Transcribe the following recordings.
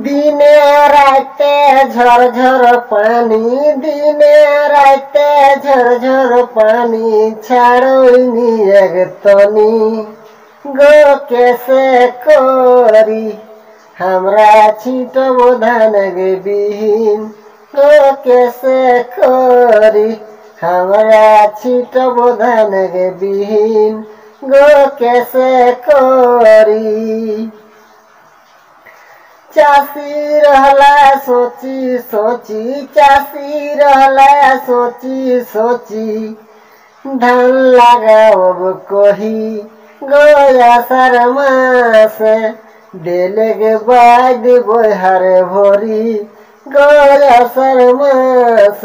দিনে রাতে ঝরঝর পানি, দিনে রাতে ঝরঝর পানি, ছাড়ইনি একতনি গো কেসে করি हमरा छिटब धान गे बिहीन गो केसे करी हमरा छिटब धान गे बिहीन गो केसे करी। चासी रहला सोची सोची, चासी रहला सोची सोची, धान लगाओब कही गया शर्मास देले के बाद बोहर भोरी गया शर्मास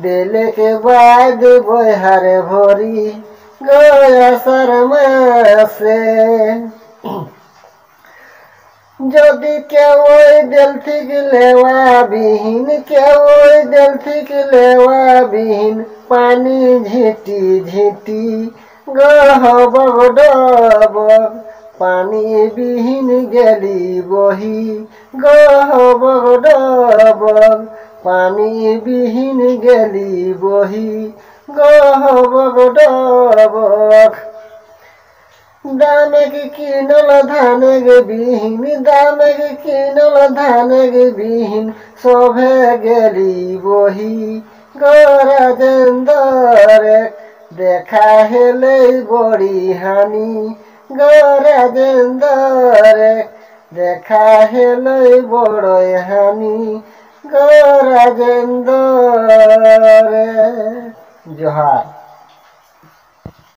देले के बाद बोहर भोरी गया शर्मास। যদি কেউ দিল ঠিক লেওয়া বিহীন, কেউ দিল ঠিক লেওয়া বিহীন, পানি ঝিটি ঝিটি গহব ডব, পানি বিহীন গেলি বহি গহব ডব, পানি বিহীন গেলি বহি গহব ডব। दामे के किनल धान गे बिहीन, दामे के किनल धान गे बिहीन, शोभे गेली बही गराजेंदर देखा हेले बड़ी हानि गराजेंदर देखा हेले बड़ हानि गराजेंदर। जोहार।